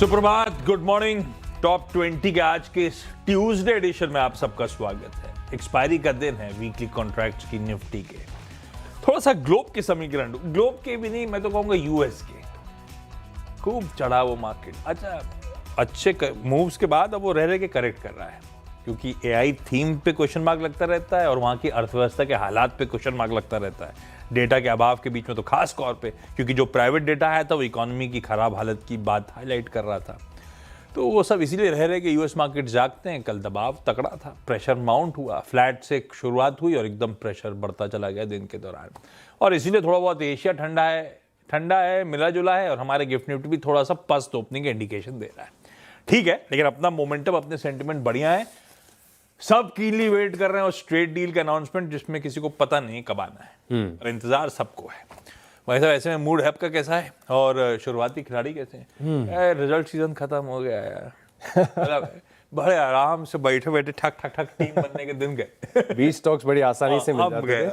सुप्रभात, good morning. Top 20 के आज के इस ट्यूसडे एडिशन में आप सबका स्वागत है। एक्सपायरी का दिन है वीकली कॉन्ट्रैक्ट्स की निफ्टी के। थोड़ा सा ग्लोब के समीकरण, ग्लोब के भी नहीं, मैं तो कहूंगा यूएस के। खूब चढ़ा वो मार्केट। अच्छा, अच्छे मूव्स के बाद अब वो रह के करेक्ट कर रहा है, क्योंकि एआई थीम पे क्वेश्चन मार्क लगता रहता है और वहां की अर्थव्यवस्था के हालात पे क्वेश्चन मार्क लगता रहता है। डेटा के अभाव के बीच में तो खास तौर पे, क्योंकि जो प्राइवेट डेटा है तो वो इकोनॉमी की खराब हालत की बात हाईलाइट कर रहा था। तो वो सब इसीलिए रह रहे कि यूएस मार्केट जागते हैं। कल दबाव तगड़ा था, प्रेशर माउंट हुआ, फ्लैट से शुरुआत हुई और एकदम प्रेशर बढ़ता चला गया दिन के दौरान। और इसीलिए थोड़ा बहुत एशिया ठंडा है, मिला जुला है, और हमारे गिफ्ट निफ्टी भी थोड़ा सा पस्त ओपनिंग का इंडिकेशन दे रहा है। ठीक है, लेकिन अपना मोमेंटम, अपने सेंटिमेंट बढ़िया है। सब कीनली वेट कर रहे हैं और स्ट्रेट डील का अनाउंसमेंट, जिसमें किसी को पता नहीं कब आना है, और इंतजार सबको है। वैसे में मूड हैप का कैसा है और शुरुआती खिलाड़ी कैसे हैं? रिजल्ट सीजन खत्म हो गया यार। मतलब बड़े आराम से बैठे बैठे ठक ठक ठक टीम बनने के दिन गए। 20 स्टॉक्स बड़ी आसानी से मिल जाते थे।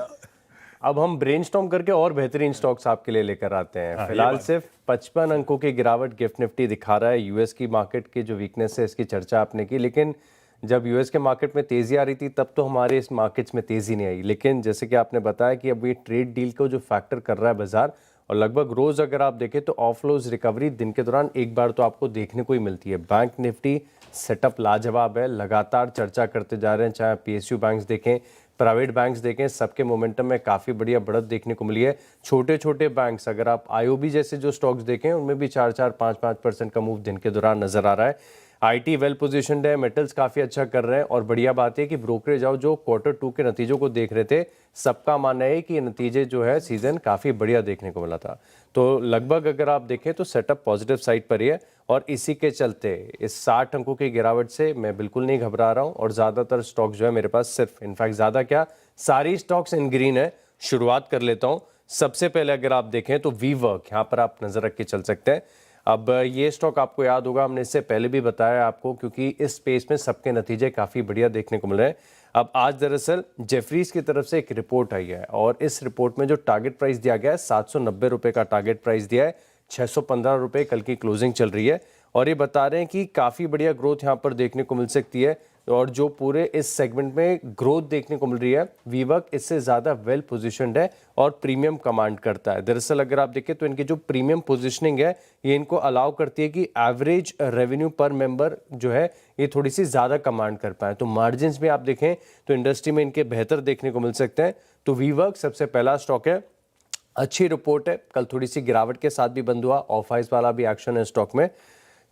अब हम ब्रेनस्टॉर्म करके और बेहतरीन स्टॉक्स आपके लिए लेकर आते हैं। फिलहाल सिर्फ 55 अंकों की गिरावट गिफ्ट निफ्टी दिखा रहा है। यूएस की मार्केट की जो वीकनेस है, इसकी चर्चा आपने की, लेकिन जब यूएस के मार्केट में तेजी आ रही थी तब तो हमारे इस मार्केट्स में तेजी नहीं आई। लेकिन जैसे कि आपने बताया कि अब ये ट्रेड डील को जो फैक्टर कर रहा है बाजार, और लगभग रोज अगर आप देखें तो ऑफलोज रिकवरी दिन के दौरान एक बार तो आपको देखने को ही मिलती है। बैंक निफ्टी सेटअप लाजवाब है, लगातार चर्चा करते जा रहे हैं। चाहे पीएसयू बैंक्स देखें, प्राइवेट बैंक्स देखें, सबके मोमेंटम में काफ़ी बढ़िया बढ़त देखने को मिली है। छोटे छोटे बैंक्स, अगर आप आईओबी जैसे जो स्टॉक्स देखें, उनमें भी 4-4, 5-5% का मूव दिन के दौरान नजर आ रहा है। आईटी वेल पोजीशनड है, मेटल्स काफ़ी अच्छा कर रहे हैं, और बढ़िया बात है कि ब्रोकरेज हाउस जो Q2 के नतीजों को देख रहे थे, सबका मानना है कि ये नतीजे जो है सीजन काफ़ी बढ़िया देखने को मिला था। तो लगभग अगर आप देखें तो सेटअप पॉजिटिव साइड पर ही है, और इसी के चलते इस 60 अंकों की गिरावट से मैं बिल्कुल नहीं घबरा रहा हूँ। और ज़्यादातर स्टॉक्स जो है मेरे पास, सिर्फ इनफैक्ट ज़्यादा क्या, सारी स्टॉक्स इन ग्रीन है। शुरुआत कर लेता हूँ। सबसे पहले अगर आप देखें तो वीवर्क, यहाँ पर आप नज़र रख के चल सकते हैं। अब ये स्टॉक आपको याद होगा, हमने इससे पहले भी बताया आपको, क्योंकि इस स्पेस में सबके नतीजे काफ़ी बढ़िया देखने को मिल रहे हैं। अब आज दरअसल जेफरीज की तरफ से एक रिपोर्ट आई है, और इस रिपोर्ट में जो टारगेट प्राइस दिया गया है, 790 रुपये का टारगेट प्राइस दिया है। 615 रुपये कल की क्लोजिंग चल रही है, और ये बता रहे हैं कि काफ़ी बढ़िया ग्रोथ यहाँ पर देखने को मिल सकती है। और जो पूरे इस सेगमेंट में ग्रोथ देखने को मिल रही है, वीवर्क इससे ज़्यादा वेल पोजीशनड है और प्रीमियम कमांड करता है। दरअसल अगर आप देखें तो इनकी जो प्रीमियम पोजीशनिंग है, ये इनको अलाउ करती है कि एवरेज रेवेन्यू पर मेंबर जो है ये थोड़ी सी ज़्यादा कमांड कर पाए। तो मार्जिन भी आप देखें तो इंडस्ट्री में इनके बेहतर देखने को मिल सकते हैं। तो वीवर्क सबसे पहला स्टॉक है। अच्छी रिपोर्ट है, कल थोड़ी सी गिरावट के साथ भी बंद हुआ, ऑफ आइस वाला भी एक्शन है स्टॉक में,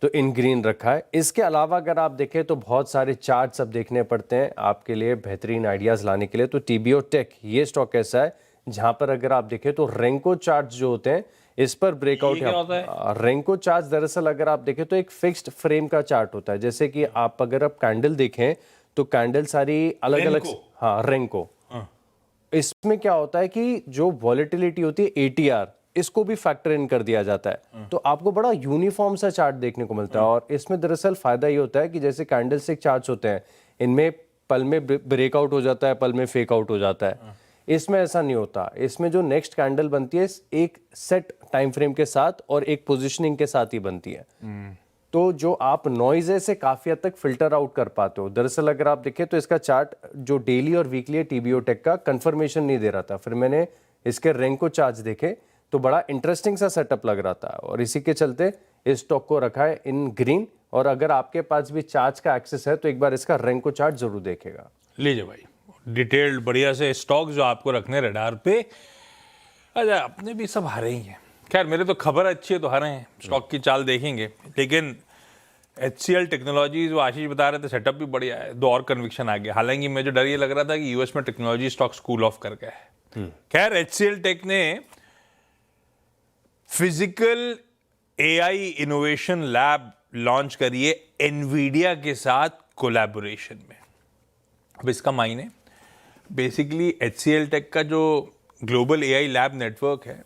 तो इन ग्रीन रखा है। इसके अलावा अगर आप देखें तो बहुत सारे चार्ट्स अब देखने पड़ते हैं आपके लिए बेहतरीन आइडियाज़ लाने के लिए। तो टीबीओ टेक, ये स्टॉक ऐसा है जहां पर अगर आप देखें तो रेंको चार्ट्स जो होते हैं, इस पर ब्रेकआउट है। रेंको चार्ट्स दरअसल अगर आप देखें तो एक फिक्स्ड फ्रेम का चार्ट होता है। जैसे कि आप अगर आप कैंडल देखें तो कैंडल सारी अलग अलग, हाँ रेंको, इसमें क्या होता है कि जो वॉलेटिलिटी होती है एटीआर, इसको भी फैक्टर इन कर दिया जाता है। तो आपको बड़ा यूनिफॉर्म सा चार्ट देखने को मिलता है। और इसमें दरअसल फायदा ये होता है कि जैसे कैंडलस्टिक चार्ट्स होते हैं, इनमें पल में ब्रेकआउट हो जाता है, पल में फेक आउट हो जाता है। इसमें ऐसा नहीं होता। इसमें जो नेक्स्ट कैंडल बनती है एक सेट टाइम फ्रेम के साथ और एक पोजिशनिंग के साथ ही बनती है। तो जो आप नॉइज से काफी हद तक फिल्टर आउट कर पाते हो। दरअसल अगर आप देखें तो इसका चार्ट जो डेली और वीकली है टीबीओ टेक का, कंफर्मेशन नहीं दे रहा था। फिर मैंने इसके रेंको चार्ट्स देखे तो बड़ा इंटरेस्टिंग सा सेटअप लग रहा था, और इसी के चलते इस स्टॉक को रखा है इन ग्रीन। और अगर आपके पास भी चार्ट्स का एक्सेस है तो एक बार इसका रेंको चार्ट जरूर देखेगा। लीजिए भाई, डिटेल्ड बढ़िया से स्टॉक जो आपको रखने रडार पे। अच्छा, अपने भी सब हारे ही हैं। खैर, मेरे तो खबर अच्छी है तो हारे हैं, स्टॉक की चाल देखेंगे। लेकिन HCL टेक्नोलॉजीज, वो आशीष बता रहे थे, सेटअप भी बढ़िया है। 2 और कन्विक्शन आ गया। हालांकि मुझे डर ये लग रहा था कि यूएस में टेक्नोलॉजी स्टॉक कूल ऑफ कर गया है। खैर, HCL टेक ने physical AI innovation lab launch करी है एनवीडिया के साथ कोलैबोरेशन में। अब इसका मायने बेसिकली HCL टेक का जो ग्लोबल एआई लैब नेटवर्क है,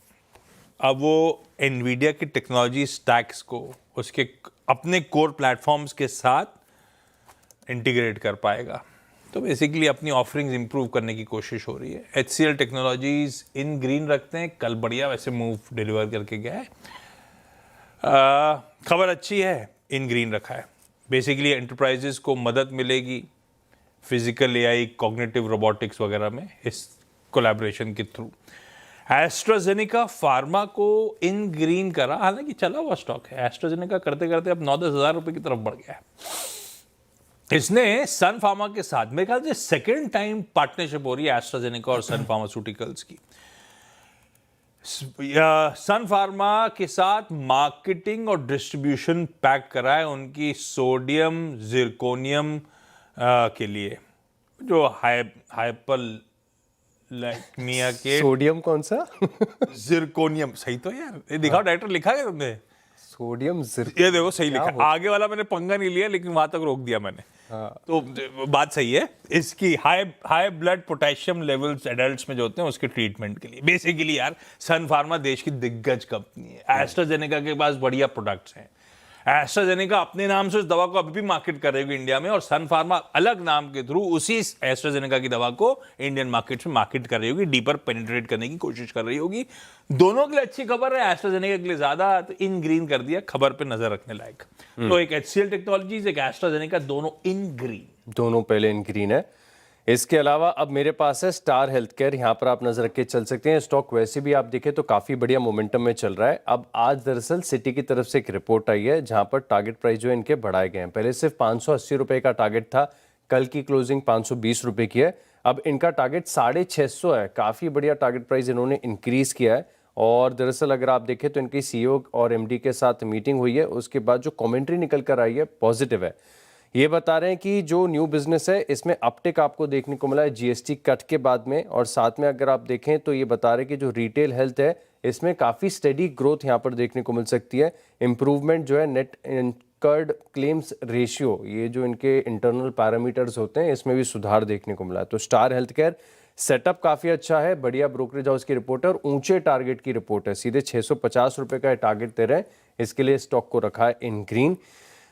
अब वो एनवीडिया की टेक्नोलॉजी स्टैक्स को उसके अपने कोर प्लेटफॉर्म्स के साथ इंटीग्रेट कर पाएगा। तो बेसिकली अपनी ऑफरिंग्स इंप्रूव करने की कोशिश हो रही है। HCL टेक्नोलॉजीज इन ग्रीन रखते हैं। कल बढ़िया वैसे मूव डिलीवर करके गया है। खबर अच्छी है। इन ग्रीन रखा है। बेसिकली एंटरप्राइजेस को मदद मिलेगी फिजिकल एआई, कॉग्निटिव रोबोटिक्स वगैरह में इस कोलैबोरेशन के थ्रू। एस्ट्राजेनेका फार्मा को इन ग्रीन करा, हालांकि चला हुआ स्टॉक है। एस्ट्राजेनेका करते करते अब 9-10 हज़ार रुपए की तरफ बढ़ गया है। इसने सन फार्मा के साथ मेरे ख्याल से सेकेंड टाइम पार्टनरशिप हो रही है एस्ट्राजेनेका और सन फार्मास्यूटिकल्स की। सन फार्मा के साथ मार्केटिंग और डिस्ट्रीब्यूशन पैक करा है उनकी सोडियम जिरकोनियम के लिए, जो हाइपरलाइकमिया के सोडियम कौन सा? जिरकोनियम, सही तो यार, ये दिखाओ डायरेक्टर, लिखा है तुमने सोडियम ये देखो सही लिखा है। आगे वाला मैंने पंगा नहीं लिया लेकिन वहां तक रोक दिया मैंने। तो बात सही है। इसकी high blood potassium levels adults में जो होते हैं उसके ट्रीटमेंट के लिए बेसिकली यार सन फार्मा देश की दिग्गज कंपनी है। एस्ट्राजेनेका के पास बढ़िया प्रोडक्ट्स हैं। एस्ट्राजेनेका अपने नाम से उस दवा को अभी भी मार्केट कर रही होगी इंडिया में, और सन फार्मा अलग नाम के थ्रू उसी एस्ट्राजेनेका की दवा को इंडियन मार्केट में मार्केट कर रही होगी, डीपर पेनिट्रेट करने की कोशिश कर रही होगी। दोनों के लिए अच्छी खबर है, एस्ट्राजेनेका के लिए ज्यादा, तो इन ग्रीन कर दिया, खबर पे नजर रखने लायक। तो एक HCL टेक्नोलॉजीज, एक एस्ट्राजेनेका, दोनों इन ग्रीन, दोनों पहले इन ग्रीन है। इसके अलावा अब मेरे पास है स्टार हेल्थ केयर, यहाँ पर आप नजर रख के चल सकते हैं। स्टॉक वैसे भी आप देखें तो काफी बढ़िया मोमेंटम में चल रहा है। अब आज दरअसल सिटी की तरफ से एक रिपोर्ट आई है जहां पर टारगेट प्राइस जो है इनके बढ़ाए गए हैं। पहले सिर्फ 580 रुपए का टारगेट था, कल की क्लोजिंग 520 रुपए की है। अब इनका टारगेट 650 है, काफी बढ़िया टारगेट प्राइस इन्होंने इंक्रीज किया है। और दरअसल अगर आप देखें तो इनकी CEO और MD के साथ मीटिंग हुई है, उसके बाद जो कमेंट्री निकल कर आई है पॉजिटिव है। ये बता रहे हैं कि जो न्यू बिजनेस है इसमें अपटिक आपको देखने को मिला है GST कट के बाद में, और साथ में अगर आप देखें तो ये बता रहे हैं कि जो रिटेल हेल्थ है इसमें काफ़ी स्टेडी ग्रोथ यहाँ पर देखने को मिल सकती है। इम्प्रूवमेंट जो है नेट इनकर्ड क्लेम्स रेशियो, ये जो इनके इंटरनल पैरामीटर्स होते हैं इसमें भी सुधार देखने को मिला है। तो स्टार हेल्थ केयर सेटअप काफ़ी अच्छा है, बढ़िया ब्रोकरेज हाउस की रिपोर्ट है और ऊंचे टारगेट की रिपोर्ट है। सीधे 650 रुपये का टारगेट दे रहे हैं, इसके लिए स्टॉक को रखा है इन ग्रीन।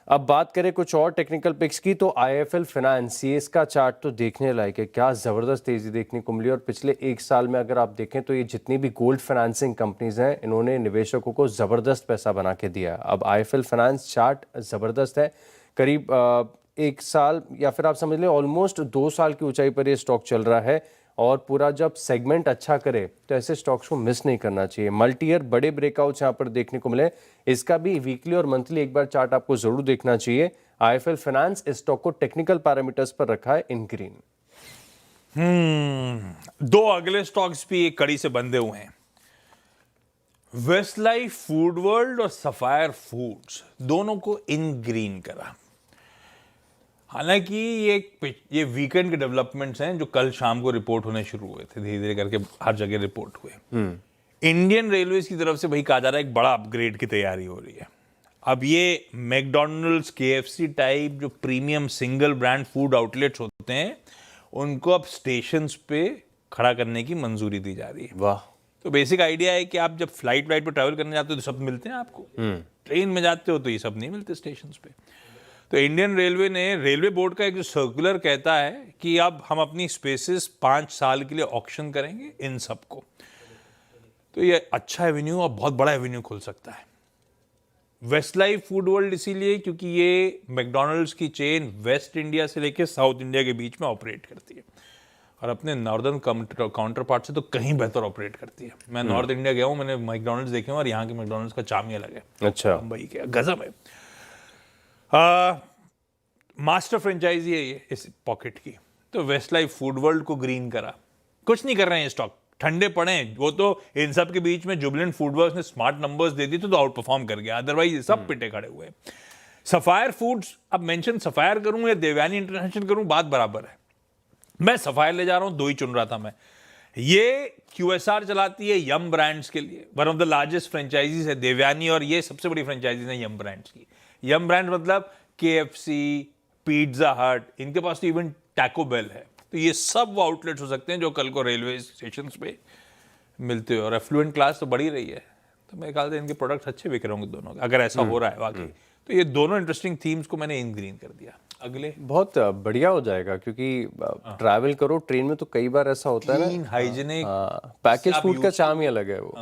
अब बात करें कुछ और टेक्निकल पिक्स की तो IIFL फाइनेंस, ये इसका चार्ट तो देखने लायक है, क्या ज़बरदस्त तेज़ी देखने को मिली। और पिछले एक साल में अगर आप देखें तो ये जितनी भी गोल्ड फाइनेंसिंग कंपनीज हैं इन्होंने निवेशकों को ज़बरदस्त पैसा बना के दिया। अब IIFL फाइनेंस चार्ट ज़बरदस्त है, करीब एक साल या फिर आप समझ लें ऑलमोस्ट 2 साल की ऊंचाई पर ये स्टॉक चल रहा है। और पूरा जब सेगमेंट अच्छा करे तो ऐसे स्टॉक्स को मिस नहीं करना चाहिए। मल्टी ईयर बड़े ब्रेकआउट्स यहाँ पर देखने को मिले, इसका भी वीकली और मंथली एक बार चार्ट आपको जरूर देखना चाहिए। IIFL फाइनेंस इस स्टॉक को टेक्निकल पैरामीटर्स पर रखा है इन ग्रीन। दो अगले स्टॉक्स भी एक कड़ी से बंधे हुए हैं, वेस्टलाइफ फूड वर्ल्ड और सफायर फूड्स, दोनों को इन ग्रीन करा। हालांकि ये वीकेंड के डेवलपमेंट्स हैं जो कल शाम को रिपोर्ट होने शुरू हुए थे, धीरे धीरे करके हर जगह रिपोर्ट हुए। इंडियन रेलवेज की तरफ से भाई कहा जा रहा है एक बड़ा अपग्रेड की तैयारी हो रही है। अब ये मैकडॉनल्ड्स, KFC टाइप जो premium single brand food outlets होते हैं उनको अब स्टेशंस पे खड़ा करने की मंजूरी दी जा रही है। वाह। तो बेसिक आइडिया है कि आप जब फ्लाइट पे ट्रैवल करने जाते हो तो सब मिलते हैं आपको, ट्रेन में जाते हो तो ये सब नहीं मिलते स्टेशंस पे। तो इंडियन रेलवे ने, रेलवे बोर्ड का एक जो सर्कुलर कहता है कि अब हम अपनी स्पेसेस 5 साल के लिए ऑक्शन करेंगे इन सबको। तो ये अच्छा एवेन्यू और बहुत बड़ा एवेन्यू खुल सकता है। वेस्टलाइफ फूड वर्ल्ड इसीलिए क्योंकि ये मैकडॉनल्ड्स की चेन वेस्ट इंडिया से लेकर साउथ इंडिया के बीच में ऑपरेट करती है और अपने नॉर्दर्न काउंटर पार्ट से तो कहीं बेहतर ऑपरेट करती है। मैं नॉर्थ इंडिया गया हूँ, मैंने मैकडॉनल्ड्स देखे हैं और यहाँ के मैकडॉनल्ड्स का चाम ही अलग है। अच्छा, मुंबई के गजब है। मास्टर फ्रेंचाइजी है ये इस पॉकेट की। तो वेस्टलाइफ फूड वर्ल्ड को ग्रीन करा, कुछ नहीं कर रहे हैं स्टॉक, ठंडे पड़े हैं वो। तो इन सब के बीच में जुबिलेंट फूडवर्क्स ने स्मार्ट नंबर्स दे दी तो आउट परफॉर्म कर गया, अदरवाइज सब पिटे खड़े हुए। सफायर फूड्स, अब मेंशन सफायर करूं या देवयानी इंटरनेशनल करूं बात बराबर है। मैं सफायर ले जा रहा हूं, 2 ही चुन रहा था मैं। ये QSR चलाती है यम ब्रांड्स के लिए, one of the largest franchises है देवयानी, और ये सबसे बड़ी फ्रेंचाइजीज है यम ब्रांड्स की। यम ब्रांड मतलब KFC, पिज्जा हट, इनके पास तो इवन टैको बेल है। तो ये सब वो आउटलेट्स हो सकते हैं जो कल को रेलवे स्टेशन पे मिलते हो, और एफ्लुएंट क्लास तो बढ़ी रही है। तो मेरे ख्याल से इनके प्रोडक्ट्स अच्छे बिक रहे होंगे दोनों, अगर ऐसा हो रहा है वाकई। तो ये दोनों इंटरेस्टिंग थीम्स को मैंने इन ग्रीन कर दिया। अगले बहुत बढ़िया हो जाएगा क्योंकि ट्रैवल करो ट्रेन में तो कई बार ऐसा होता है ना, हाइजीनिक पैकेज फूड का चाम ही अलग है वो।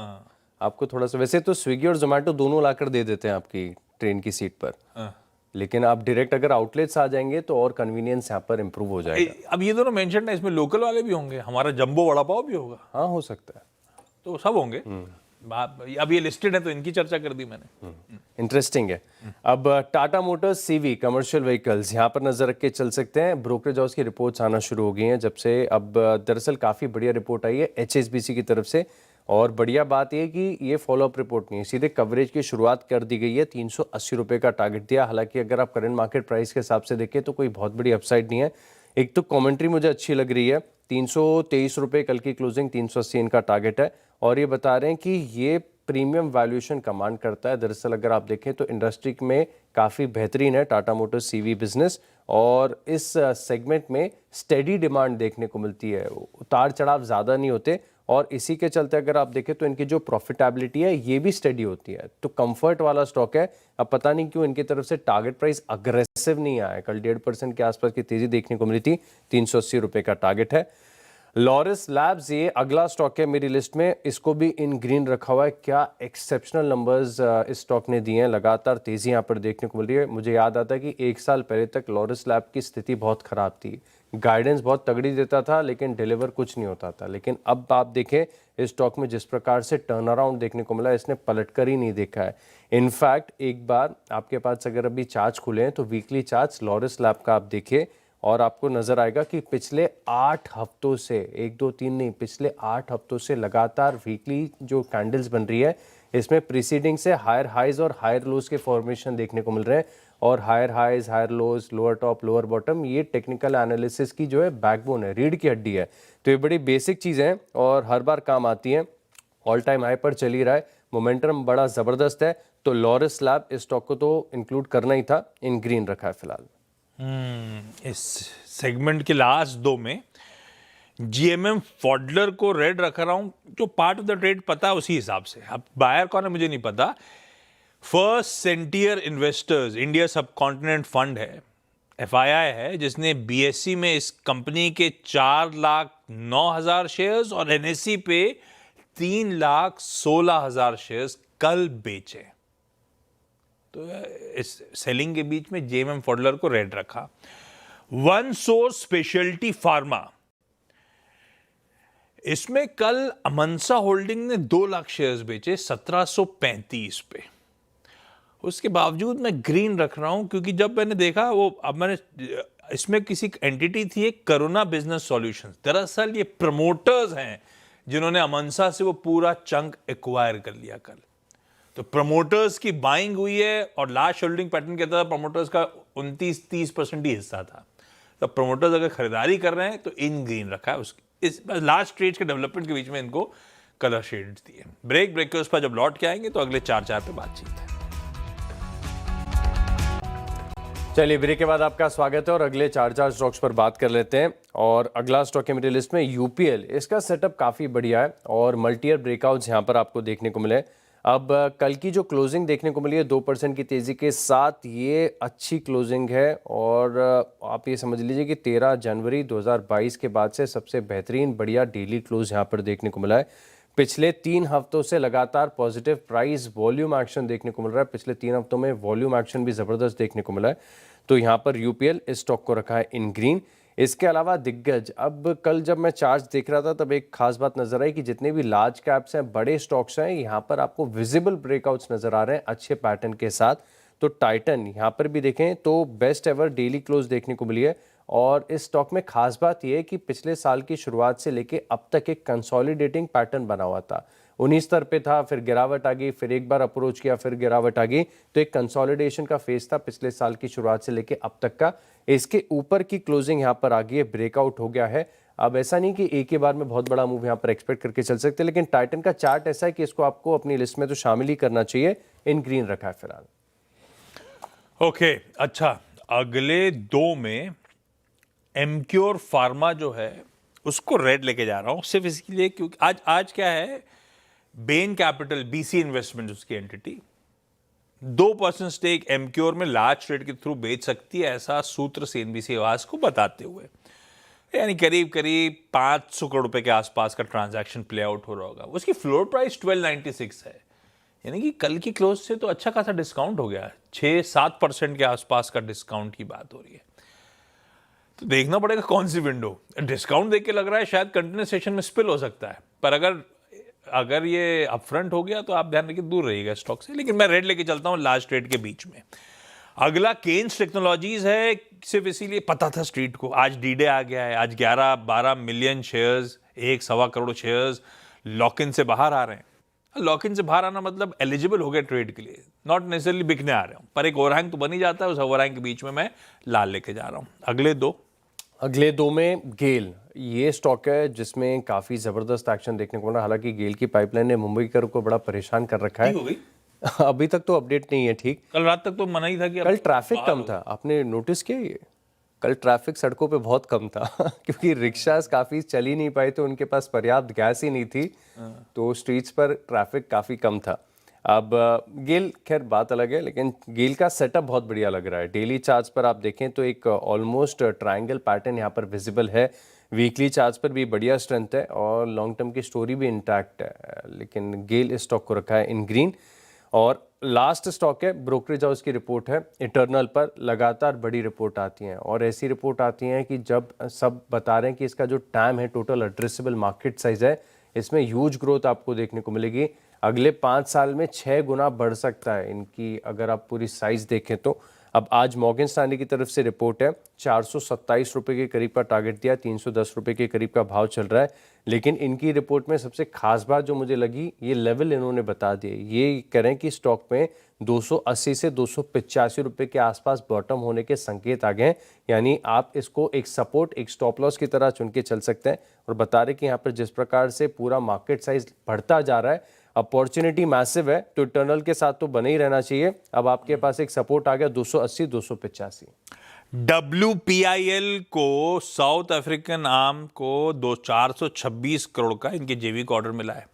आपको थोड़ा सा, वैसे तो स्विगी और जोमेटो दोनों लाकर दे देते हैं आपकी ट्रेन की सीट पर, लेकिन आप डायरेक्ट अगर आउटलेट्स आ जाएंगे तो और कन्वीनियंस यहाँ पर इंप्रूव हो जाएगा। अब ये दोनों मेंशन है, इसमें लोकल वाले भी होंगे, हमारा जंबो वड़ा पाव भी होगा, हाँ हो सकता है, तो सब होंगे। अब ये लिस्टेड है तो इनकी चर्चा कर दी मैंने। इंटरेस्टिंग है। अब Tata Motors CV commercial vehicles यहाँ पर नजर रख के चल सकते हैं। ब्रोकरेज हाउस की रिपोर्ट्स आना शुरू हो गई हैं जब से। अब दरअसल काफ़ी बढ़िया रिपोर्ट आई है HSBC की तरफ से, और बढ़िया बात यह कि ये फॉलोअप रिपोर्ट नहीं है, सीधे कवरेज की शुरुआत कर दी गई है। 380 रुपये का टारगेट दिया। हालांकि अगर आप करंट मार्केट प्राइस के हिसाब से देखें तो कोई बहुत बड़ी अपसाइड नहीं है। एक तो कमेंट्री मुझे अच्छी लग रही है, 323 रुपये कल की क्लोजिंग, 380 इनका टारगेट है, और ये बता रहे हैं कि ये प्रीमियम वैल्यूएशन कमांड करता है। दरअसल अगर आप देखें तो इंडस्ट्री में काफ़ी बेहतरीन है टाटा मोटर्स सीवी बिजनेस, और इस सेगमेंट में स्टेडी डिमांड देखने को मिलती है, उतार चढ़ाव ज़्यादा नहीं होते, और इसी के चलते अगर आप देखें तो इनकी जो प्रॉफिटेबिलिटी है ये भी स्टेडी होती है। तो कंफर्ट वाला स्टॉक है। अब पता नहीं क्यों इनकी तरफ से टारगेट प्राइस अग्रेसिव नहीं आया। कल 1.5% के आसपास की तेजी देखने को मिली थी, 380 रुपये का टारगेट है। लॉरस लैब्स ये अगला स्टॉक है मेरी लिस्ट में, इसको भी इन ग्रीन रखा हुआ है। क्या एक्सेप्शनल नंबर्स इस स्टॉक ने दिए हैं, लगातार तेजी यहाँ पर देखने को मिल रही है। मुझे याद आता है कि 1 साल पहले तक लॉरस लैब की स्थिति बहुत खराब थी, गाइडेंस बहुत तगड़ी देता था लेकिन डिलीवर कुछ नहीं होता था। लेकिन अब आप देखें इस स्टॉक में जिस प्रकार से टर्न अराउंड देखने को मिला, इसने पलटकर ही नहीं देखा है। इनफैक्ट एक बार आपके पास अगर अभी चार्ट खुले हैं तो वीकली चार्ट लॉरस लैब का आप देखिए, और आपको नजर आएगा कि पिछले 8 हफ्तों से, 1 2 3 नहीं, पिछले 8 हफ्तों से लगातार वीकली जो कैंडल्स बन रही है इसमें प्रीसीडिंग से हायर हाइज और हायर लोज के फॉर्मेशन देखने को मिल रहे हैं। और higher highs, higher lows, lower top, lower bottom, ये टेक्निकल एनालिसिस की जो है बैकबोन है, रीढ़ की हड्डी है। तो ये बड़ी बेसिक चीज़ें हैं और हर बार काम आती हैं। ऑल टाइम हाई पर चल ही रहा है, मोमेंटम बड़ा ज़बरदस्त है। तो लॉरस लैब इस स्टॉक को तो इंक्लूड करना ही था, इन ग्रीन रखा है फिलहाल। इस सेगमेंट के लास्ट दो में GMM फॉडलर को रेड रख रहा हूं, जो पार्ट ऑफ द ट्रेड पता है उसी हिसाब से। अब बायर कौन है मुझे नहीं पता। फर्स्ट सेंटियर इन्वेस्टर्स इंडिया सब कॉन्टिनेंट फंड है, FII है, जिसने BSE में इस कंपनी के 4,09,000 शेयर्स और NSE पे 3,16,000 शेयर्स कल बेचे। तो इस सेलिंग के बीच में JMM फॉडलर को रेड रखा। वन सोर्स स्पेशलिटी फार्मा, इसमें कल अमनसा होल्डिंग ने 2 लाख शेयर्स बेचे 1735 पे। उसके बावजूद मैं ग्रीन रख रहा हूं क्योंकि जब मैंने देखा वो, अब मैंने इसमें किसी एंटिटी थी एक करुणा बिजनेस सॉल्यूशंस, दरअसल ये प्रमोटर्स हैं जिन्होंने अमनसा से वो पूरा चंक एक्वायर कर लिया कल। तो प्रमोटर्स की बाइंग हुई है और लास्ट होल्डिंग पैटर्न कहता था प्रमोटर्स का 29-30% ही हिस्सा था। तो प्रमोटर्स अगर खरीदारी कर रहे हैं तो इन ग्रीन रखा है। उसके इस लास्ट ट्रेड्स के डेवलपमेंट के बीच में इनको कलर शेड्स दिए। ब्रेक के उस पर जब लौट के आएंगे तो अगले 4 पे बातचीत है। चलिए ब्रेक के बाद आपका स्वागत है और अगले 4 स्टॉक्स पर बात कर लेते हैं। और अगला स्टॉक है मेरी लिस्ट में UPL। इसका सेटअप काफ़ी बढ़िया है और मल्टी ईयर ब्रेकआउट्स यहाँ पर आपको देखने को मिले। अब कल की जो क्लोजिंग देखने को मिली है 2% की तेज़ी के साथ, ये अच्छी क्लोजिंग है। और आप ये समझ लीजिए कि 13 जनवरी 2022 के बाद से सबसे बेहतरीन बढ़िया डेली क्लोज यहाँ पर देखने को मिला है। पिछले 3 हफ्तों से लगातार पॉजिटिव प्राइस वॉल्यूम एक्शन देखने को मिल रहा है। पिछले 3 हफ्तों में वॉल्यूम एक्शन भी ज़बरदस्त देखने को मिला है। तो यहाँ पर UPL इस स्टॉक को रखा है इन ग्रीन। इसके अलावा दिग्गज, अब कल जब मैं चार्ट देख रहा था तब एक खास बात नजर आई कि जितने भी लार्ज कैप्स हैं, बड़े स्टॉक्स हैं, यहाँ पर आपको विजिबल ब्रेकआउट्स नजर आ रहे हैं अच्छे पैटर्न के साथ। तो टाइटन यहाँ पर भी देखें तो बेस्ट एवर डेली क्लोज देखने को मिली है। और इस स्टॉक में खास बात यह है कि पिछले साल की शुरुआत से लेके अब तक एक कंसोलिडेटिंग पैटर्न बना हुआ था। 19 स्तर पे था, फिर गिरावट आ गई, फिर एक बार अप्रोच किया, फिर गिरावट आ गई। तो एक कंसोलिडेशन का फेज था पिछले साल की शुरुआत से लेके अब तक का। इसके ऊपर की क्लोजिंग यहाँ पर आ गई है, ब्रेकआउट हो गया है। अब ऐसा नहीं कि एक ही बार में बहुत बड़ा मूव यहाँ पर एक्सपेक्ट करके चल सकते, लेकिन टाइटन का चार्ट ऐसा है कि इसको आपको अपनी लिस्ट में तो शामिल ही करना चाहिए। इन ग्रीन रखा है फिलहाल। ओके, अच्छा, अगले 2 में एमक्योर फार्मा जो है उसको रेड लेके जा रहा हूं, सिर्फ इसलिए क्योंकि आज क्या है, बेन कैपिटल BC इन्वेस्टमेंट उसकी एंटिटी 2% स्टेक एमक्योर में लार्ज ट्रेड के थ्रू बेच सकती है, ऐसा सूत्र CNBC आवाज को बताते हुए, यानी करीब करीब 500 करोड़ रुपए के आसपास का ट्रांजैक्शन प्ले आउट हो रहा होगा। उसकी फ्लोर प्राइस 1296 है। यानी कि कल की क्लोज से तो अच्छा खासा डिस्काउंट हो गया, 6-7% के आसपास का डिस्काउंट की बात हो रही है। तो देखना पड़ेगा कौन सी विंडो। डिस्काउंट देख के लग रहा है शायद कंटिन्यूस सेशन में स्पिल हो सकता है, पर अगर ये अपफ्रंट हो गया तो आप ध्यान रखिए, दूर रहिएगा स्टॉक से। लेकिन मैं रेड लेके चलता हूं लास्ट ट्रेड के बीच में। अगला केन्स टेक्नोलॉजीज है, सिर्फ इसीलिए पता था स्ट्रीट को, आज डी-डे आ गया है, आज 11-12 million shares, 1-1.25 crore shares lock in से बाहर आ रहे हैं। लॉक इन से बाहर आना मतलब एलिजिबल हो गए ट्रेड के लिए, नॉट नेसेसरली बिकने आ रहे हो, पर एक ओवरहैंग तो बन ही जाता है। उस ओवरहैंग के बीच में मैं लाल लेके जा रहा हूं। अगले दो में गेल, ये स्टॉक है जिसमें काफ़ी ज़बरदस्त एक्शन देखने को मिला। हालांकि गेल की पाइपलाइन ने मुंबई कर को बड़ा परेशान कर रखा है। हो गई? अभी तक तो अपडेट नहीं है ठीक। कल रात तक तो मना ही था कि कल ट्रैफिक कम था, आपने नोटिस किया ये? कल ट्रैफिक सड़कों पे बहुत कम था क्योंकि रिक्शास काफ़ी चल ही नहीं पाए थे, उनके पास पर्याप्त गैस ही नहीं थी, तो स्ट्रीट्स पर ट्रैफिक काफ़ी कम था। अब गेल खैर बात अलग है, लेकिन गेल का सेटअप बहुत बढ़िया लग रहा है। डेली चार्ट्स पर आप देखें तो एक ऑलमोस्ट ट्रायंगल पैटर्न यहाँ पर विजिबल है। वीकली चार्ट्स पर भी बढ़िया स्ट्रेंथ है और लॉन्ग टर्म की स्टोरी भी इंटैक्ट है। लेकिन गेल इस स्टॉक को रखा है इन ग्रीन। और लास्ट स्टॉक है, ब्रोकरेज हाउस की रिपोर्ट है इटर्नल पर। लगातार बड़ी रिपोर्ट आती हैं और ऐसी रिपोर्ट आती हैं कि जब सब बता रहे हैं कि इसका जो टाइम है, टोटल एड्रेसेबल मार्केट साइज है, इसमें ह्यूज ग्रोथ आपको देखने को मिलेगी। अगले 5 साल में 6 गुना बढ़ सकता है इनकी, अगर आप पूरी साइज देखें तो। अब आज मॉर्गन स्टैनली की तरफ से रिपोर्ट है, 427 रुपये के करीब का टारगेट दिया, 310 रुपये के करीब का भाव चल रहा है। लेकिन इनकी रिपोर्ट में सबसे खास बात जो मुझे लगी, ये लेवल इन्होंने बता दिए। ये करें कि स्टॉक में 280 से 285 रुपये के आसपास बॉटम होने के संकेत आ गए हैं। यानी आप इसको एक सपोर्ट, एक स्टॉप लॉस की तरह चुन के चल सकते हैं। और बता रहे कि यहाँ पर जिस प्रकार से पूरा मार्केट साइज बढ़ता जा रहा है, अपॉर्चुनिटी मैसिव है, तो टनल के साथ तो बने ही रहना चाहिए। अब आपके पास एक सपोर्ट आ गया 280-285। WPIL को, साउथ अफ्रीकन आर्म को 426 करोड़ का इनके जेवी का ऑर्डर मिला है।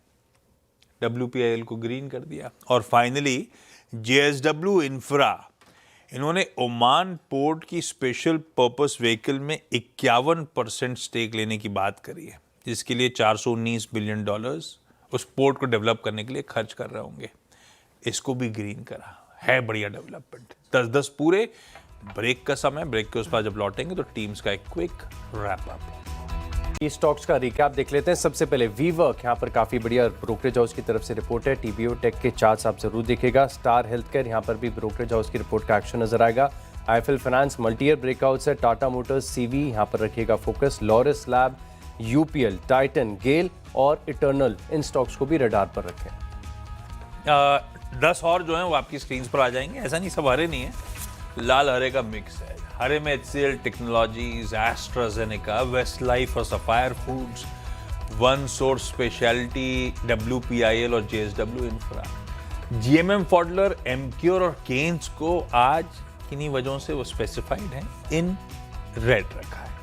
WPIL को ग्रीन कर दिया। और फाइनली JSW इंफ्रा, इन्होंने ओमान पोर्ट की स्पेशल पर्पस व्हीकल में 51% स्टेक लेने की बात करी है, जिसके लिए $419 बिलियन उस पोर्ट को डेवलप करने के लिए खर्च कर रहे होंगे। इसको भी ग्रीन करा है, बढ़िया डेवलपमेंट। 10-10 पूरे। ब्रेक का समय, ब्रेक के उस पर जब लौटेंगे तो टीम्स का एक क्विक रैप अप। ई स्टॉक्स का रिकैप देख लेते हैं। सबसे पहले वीवर्क, यहाँ पर काफी बढ़िया ब्रोकरेज हाउस की तरफ से रिपोर्ट है। TBO टेक के चार्ट्स आप जरूर देखिएगा। स्टार हेल्थ केयर, यहाँ पर भी ब्रोकरेज हाउस की रिपोर्ट का एक्शन नजर आएगा। IIFL फाइनेंस मल्टीयर ब्रेकआउट्स है। टाटा मोटर्स, CV, यहाँ पर रखिएगा focus. Laurus lab, UPL, Titan, GAIL और इटर्नल, इन स्टॉक्स को भी रडार पर रखें। 10 और जो हैं वो आपकी स्क्रीन पर आ जाएंगे। ऐसा नहीं सब हरे नहीं है, लाल हरे का मिक्स है। हरे में HCL टेक्नोलॉजीज, एस्ट्राजेनेका, वेस्टलाइफ और sapphire foods, one source speciality, WPIL और JSW इंफ्रा। GMM फॉडलर, एमक्योर और केन्स को आज किन्हीं वजहों से वो स्पेसिफाइड हैं इन रेड रखा है।